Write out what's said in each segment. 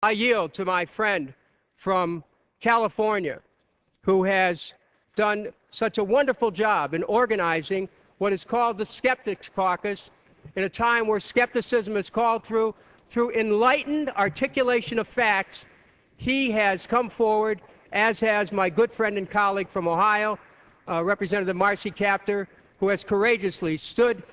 I yield to my friend from California, who has done such a wonderful job in organizing what is called the Skeptics Caucus in a time where skepticism is called through enlightened articulation of facts. He has come forward, as has my good friend and colleague from Ohio, Representative Marcy Kaptur, who has courageously stood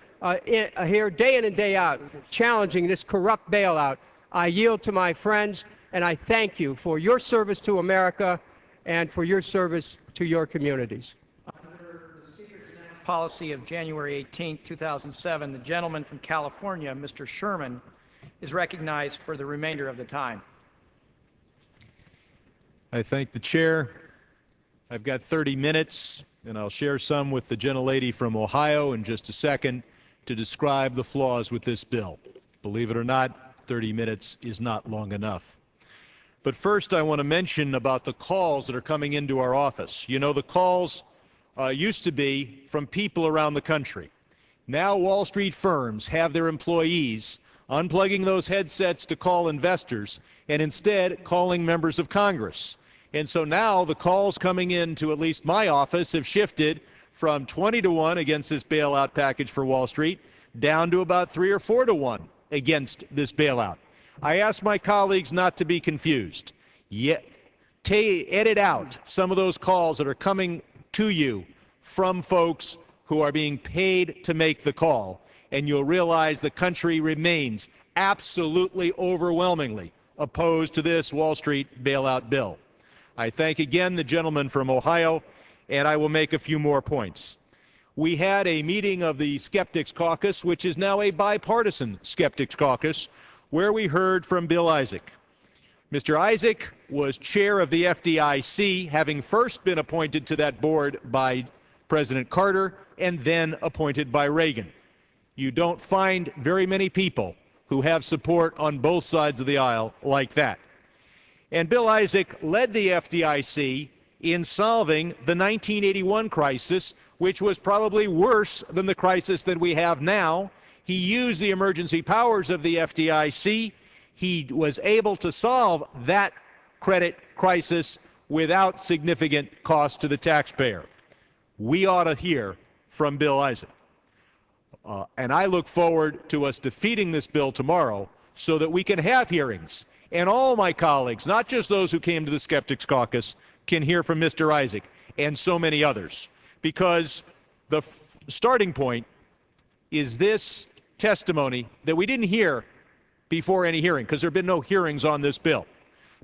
here day in and day out, challenging this corrupt bailout. I yield to my friends, and I thank you for your service to America and for your service to your communities. Under the Speaker's policy of January 18, 2007, the gentleman from California, Mr. Sherman, is recognized for the remainder of the time. I thank the chair. I've got 30 minutes, and I'll share some with the gentlelady from Ohio in just a second to describe the flaws with this bill. Believe it or not, 30 minutes is not long enough. But first, I want to mention about the calls that are coming into our office. You know, the calls used to be from people around the country. Now Wall Street firms have their employees unplugging those headsets to call investors and instead calling members of Congress. And so now the calls coming into at least my office have shifted from 20-1 against this bailout package for Wall Street down to about 3 or 4-1 against this bailout. I ask my colleagues not to be confused. Yet, edit out some of those calls that are coming to you from folks who are being paid to make the call, and you'll realize the country remains absolutely overwhelmingly opposed to this Wall Street bailout bill. I thank again the gentleman from Ohio, and I will make a few more points. We had a meeting of the Skeptics Caucus, which is now a bipartisan Skeptics Caucus, where we heard from Bill Isaac. Mr. Isaac was chair of the FDIC, having first been appointed to that board by President Carter and then appointed by Reagan. You don't find very many people who have support on both sides of the aisle like that. And Bill Isaac led the FDIC in solving the 1981 crisis, which was probably worse than the crisis that we have now. He used the emergency powers of the FDIC. He was able to solve that credit crisis without significant cost to the taxpayer. We ought to hear from Bill Isaac. And I look forward to us defeating this bill tomorrow so that we can have hearings. And all my colleagues, not just those who came to the Skeptics Caucus, can hear from Mr. Isaac and so many others. Because the starting point is this testimony that we didn't hear before any hearing, because there have been no hearings on this bill,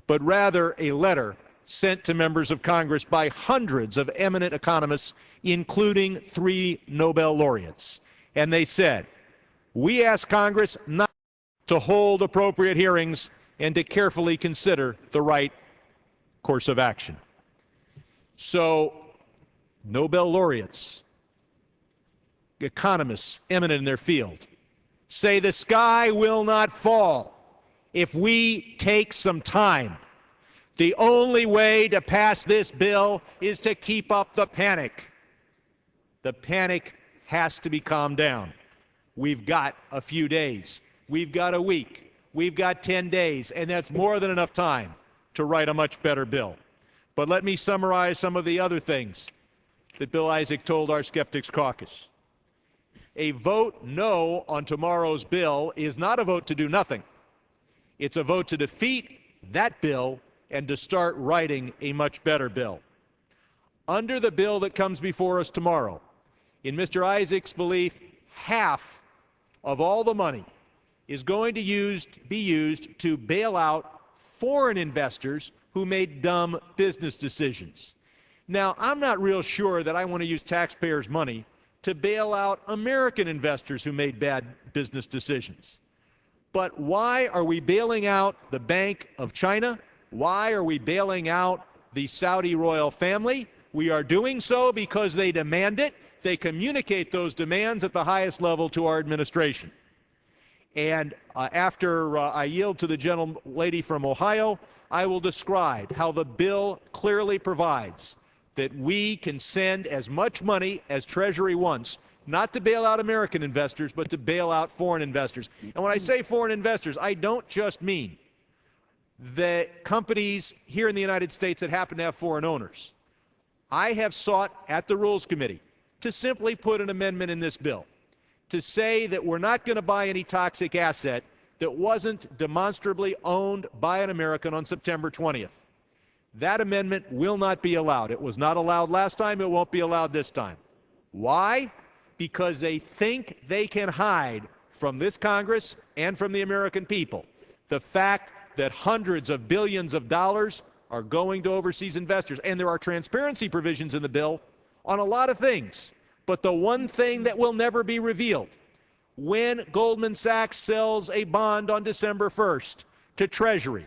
but rather a letter sent to members of Congress by hundreds of eminent economists, including 3 Nobel laureates. And they said, we ask Congress not to hold appropriate hearings and to carefully consider the right course of action. So, Nobel laureates, economists eminent in their field, say the sky will not fall if we take some time. The only way to pass this bill is to keep up the panic. The panic has to be calmed down. We've got a few days. We've got a week. We've got 10 days, and that's more than enough time to write a much better bill. But let me summarize some of the other things that Bill Isaac told our Skeptics Caucus. A vote no on tomorrow's bill is not a vote to do nothing. It's a vote to defeat that bill and to start writing a much better bill. Under the bill that comes before us tomorrow, in Mr. Isaac's belief, half of all the money is going to be used to bail out foreign investors who made dumb business decisions. Now, I'm not real sure that I want to use taxpayers' money to bail out American investors who made bad business decisions. But why are we bailing out the Bank of China? Why are we bailing out the Saudi royal family? We are doing so because they demand it. They communicate those demands at the highest level to our administration. And after I yield to the gentlelady from Ohio, I will describe how the bill clearly provides that we can send as much money as Treasury wants, not to bail out American investors, but to bail out foreign investors. And when I say foreign investors, I don't just mean the companies here in the United States that happen to have foreign owners. I have sought at the Rules Committee to simply put an amendment in this bill to say that we're not going to buy any toxic asset that wasn't demonstrably owned by an American on September 20th. That amendment will not be allowed. It was not allowed last time. It won't be allowed this time. Why? Because they think they can hide from this Congress and from the American people the fact that hundreds of billions of dollars are going to overseas investors. And there are transparency provisions in the bill on a lot of things. But the one thing that will never be revealed, when Goldman Sachs sells a bond on December 1st to Treasury,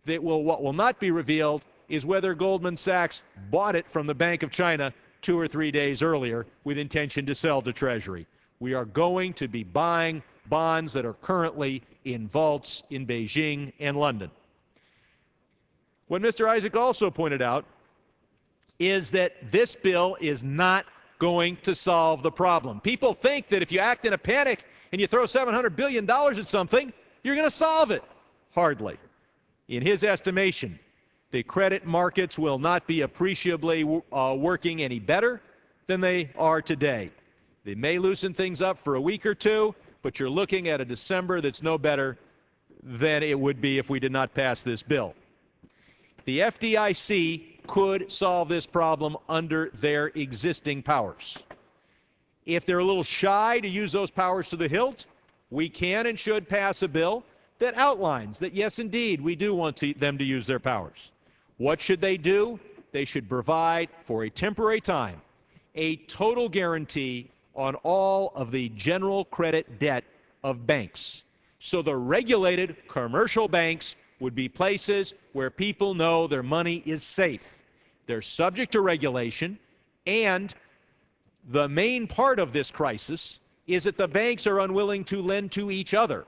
what will not be revealed is whether Goldman Sachs bought it from the Bank of China 2 or 3 days earlier with intention to sell to Treasury. We are going to be buying bonds that are currently in vaults in Beijing and London. What Mr. Isaac also pointed out is that this bill is not going to solve the problem. People think that if you act in a panic and you throw $700 billion at something, you're going to solve it. Hardly. In his estimation, the credit markets will not be appreciably working any better than they are today. They may loosen things up for a week or two, but you're looking at a December that's no better than it would be if we did not pass this bill. The FDIC could solve this problem under their existing powers. If they're a little shy to use those powers to the hilt, we can and should pass a bill that outlines that, yes, indeed, we do want them to use their powers. What should they do? They should provide, for a temporary time, a total guarantee on all of the general credit debt of banks. So the regulated commercial banks would be places where people know their money is safe. They're subject to regulation, and the main part of this crisis is that the banks are unwilling to lend to each other,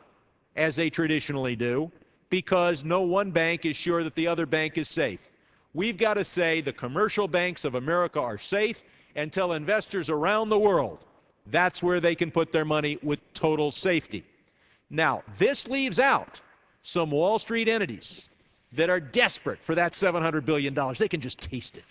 as they traditionally do, because no one bank is sure that the other bank is safe. We've got to say the commercial banks of America are safe and tell investors around the world that's where they can put their money with total safety. Now, this leaves out some Wall Street entities that are desperate for that $700 billion. They can just taste it.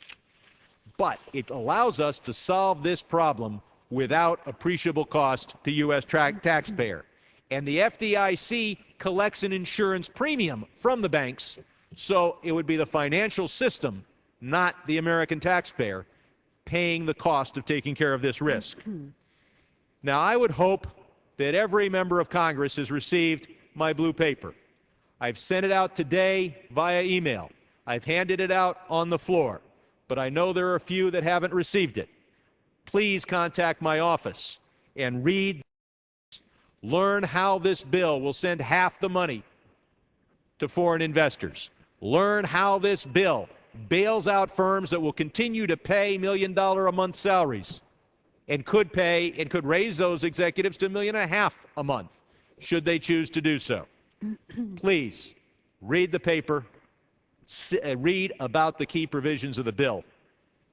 But it allows us to solve this problem without appreciable cost to U.S. taxpayer. And the FDIC collects an insurance premium from the banks, so it would be the financial system, not the American taxpayer, paying the cost of taking care of this risk. Now, I would hope that every member of Congress has received my blue paper. I've sent it out today via email. I've handed it out on the floor, but I know there are a few that haven't received it. Please contact my office and read. Learn how this bill will send half the money to foreign investors. Learn how this bill bails out firms that will continue to pay $1 million a month salaries and could raise those executives to $1.5 million a month, should they choose to do so. Please read the paper, read about the key provisions of the bill,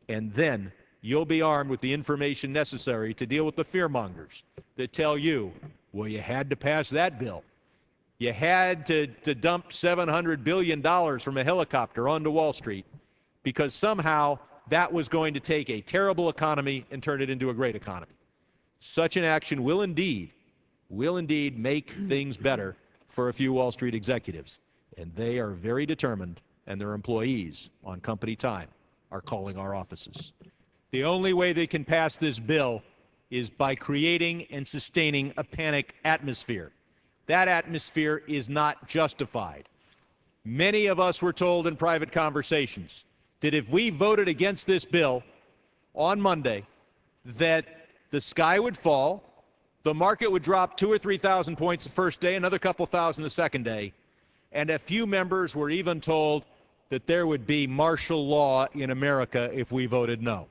and then you'll be armed with the information necessary to deal with the fearmongers that tell you, well, you had to pass that bill. You had to dump $700 billion from a helicopter onto Wall Street because somehow that was going to take a terrible economy and turn it into a great economy. Such an action will indeed make things better for a few Wall Street executives. And they are very determined, and their employees on company time are calling our offices. The only way they can pass this bill is by creating and sustaining a panic atmosphere. That atmosphere is not justified. Many of us were told in private conversations that if we voted against this bill on Monday, that the sky would fall, the market would drop 2,000 or 3,000 points the first day, another couple thousand the second day, and a few members were even told that there would be martial law in America if we voted no.